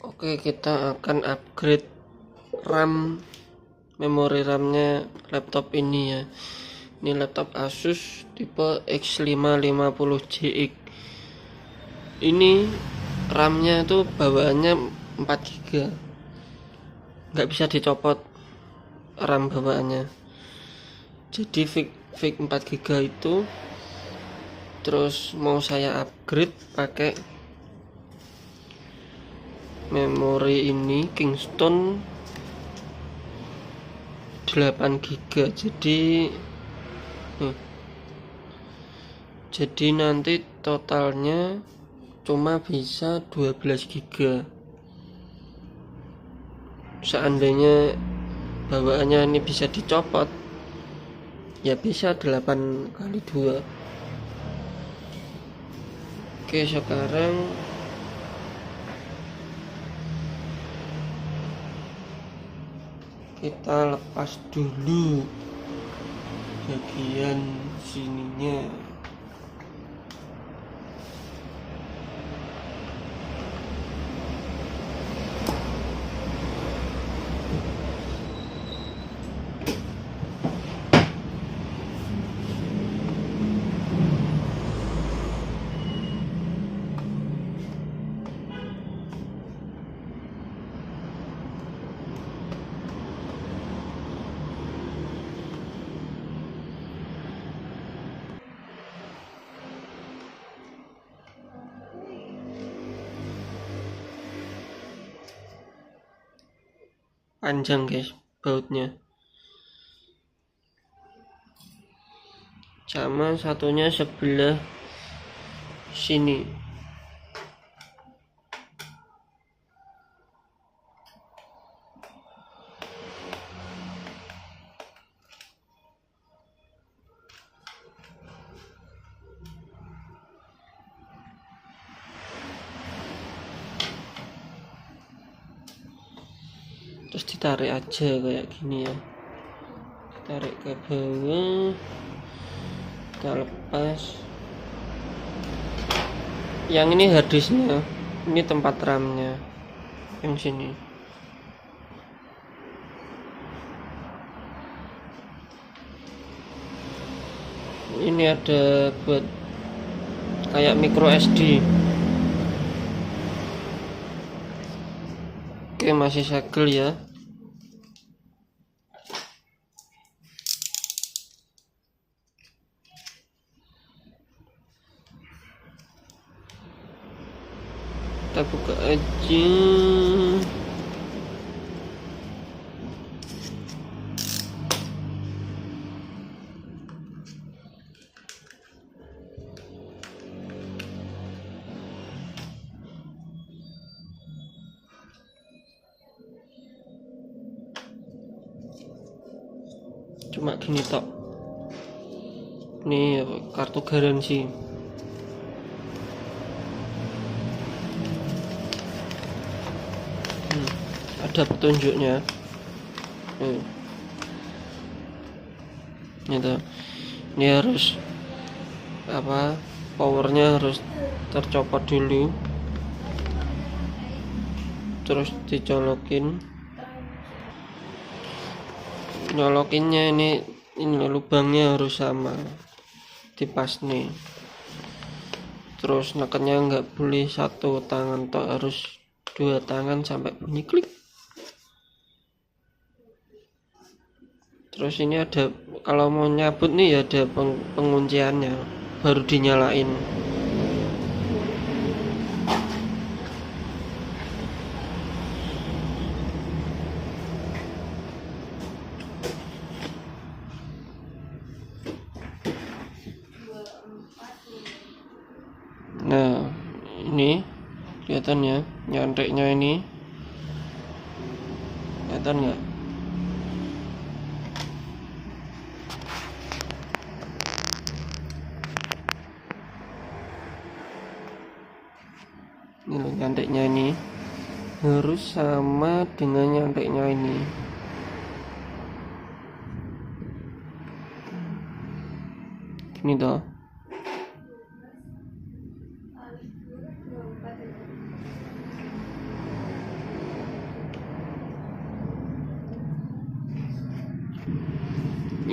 Oke, kita akan upgrade RAM, memori RAM-nya laptop ini ya. Ini laptop Asus tipe X550JX. Ini RAM-nya itu bawaannya 4 GB. Nggak bisa dicopot RAM bawaannya. Jadi fix 4 GB itu. Terus mau saya upgrade pakai memori ini Kingston 8 GB. Jadi nanti totalnya cuma bisa 12 GB. Seandainya bawaannya ini bisa dicopot, ya bisa 8x2. Oke, sekarang kita lepas dulu bagian sininya. Panjang guys bautnya, sama satunya sebelah sini. Terus ditarik aja kayak gini ya, tarik ke bawah, kita lepas. Yang ini harddisknya, ini tempat RAM-nya yang sini. Ini ada buat kayak micro SD. Oke, masih segel ya. Kita buka aja. Cuma gini tok. Ini kartu garansi. Ada petunjuknya. Ini harus powernya harus tercopot dulu, terus dicolokin. Nyolokinnya ini lubangnya harus sama, dipas nih. Terus nekennya nggak boleh satu tangan tok, harus 2 tangan sampai bunyi klik. Terus ini ada, kalau mau nyabut nih ya ada pengunciannya, baru dinyalain. Nah, ini kelihatan ya, nyanteknya ini kelihatan nggak? Ini loh, nyanteknya ini harus sama dengan nyanteknya ini. Ini toh.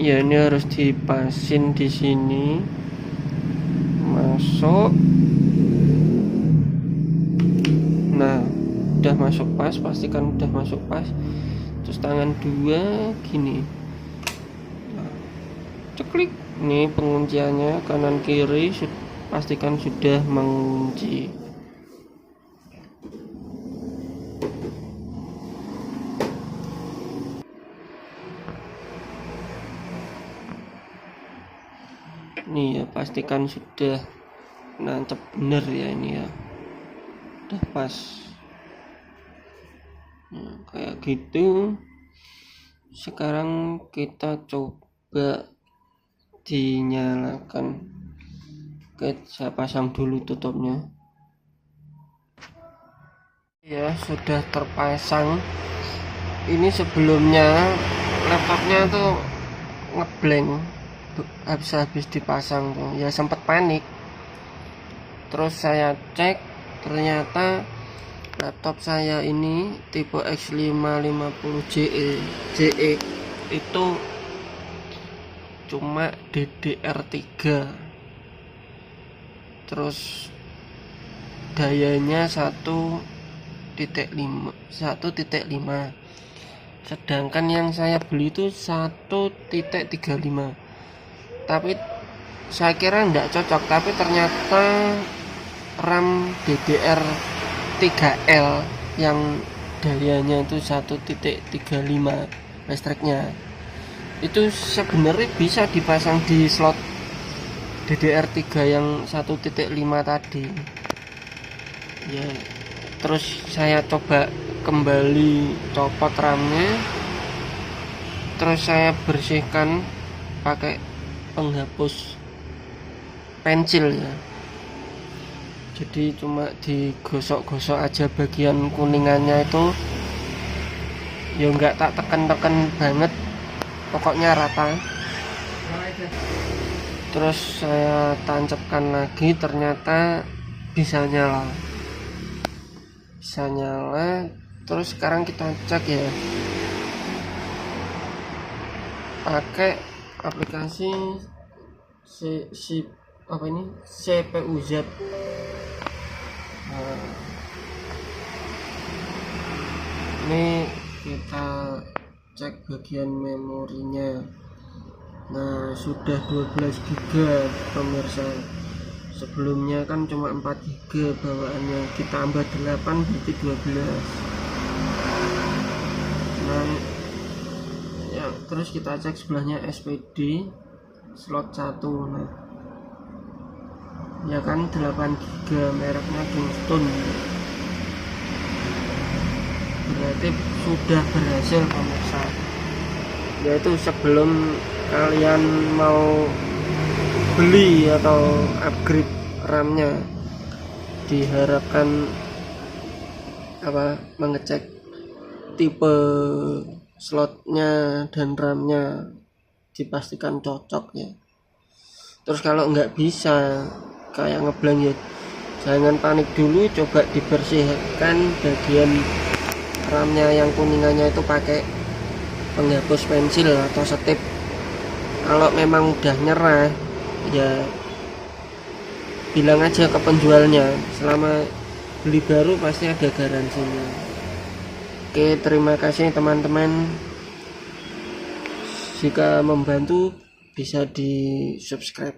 Ya, ini harus dipasin di sini. Masuk. Nah, udah masuk pas, pastikan udah masuk pas. Terus tangan dua gini. Nah, ceklik. Ini pengunciannya kanan kiri, pastikan sudah mengunci. Nih ya, pastikan sudah nancep bener ya, ini ya udah pas. Nah, kayak gitu. Sekarang kita coba dinyalakan. Oke, saya pasang dulu tutupnya. Ya, sudah terpasang. Ini sebelumnya laptopnya tuh ngeblank habis dipasang tuh, ya sempat panik. Terus saya cek, ternyata laptop saya ini tipe X550JE itu cuma DDR3, terus dayanya 1.5, sedangkan yang saya beli itu 1.35. Tapi saya kira enggak cocok, tapi ternyata RAM DDR3L yang dayanya itu 1.35 listriknya itu sebenarnya bisa dipasang di slot DDR3 yang 1.5 tadi ya. Terus saya coba kembali copot RAM-nya, terus saya bersihkan pakai penghapus pensil ya. Jadi cuma digosok-gosok aja bagian kuningannya itu, ya nggak tak tekan-tekan banget, pokoknya rata. Terus saya tancapkan lagi, ternyata bisa nyala. Terus sekarang kita cek ya, pakai aplikasi CPUZ. Nah, ini kita cek bagian memorinya. Nah, sudah 12 GB pemirsa. Sebelumnya kan cuma 4 GB bawaannya, kita tambah 8 berarti 12. Nah ya, terus kita cek sebelahnya SPD slot 1. Nah ya kan 8 GB, mereknya Kingston, berarti sudah berhasil pemirsa. Yaitu sebelum kalian mau beli atau upgrade RAM-nya, diharapkan mengecek tipe slotnya dan RAM-nya, dipastikan cocok ya. Terus kalau nggak bisa kayak ngeblank ya, jangan panik dulu, coba dibersihkan bagian RAM-nya yang kuningannya itu pakai penghapus pensil atau setip. Kalau memang udah nyerah ya bilang aja ke penjualnya, selama beli baru pasti ada garansinya. Oke, terima kasih teman-teman. Jika membantu bisa di subscribe.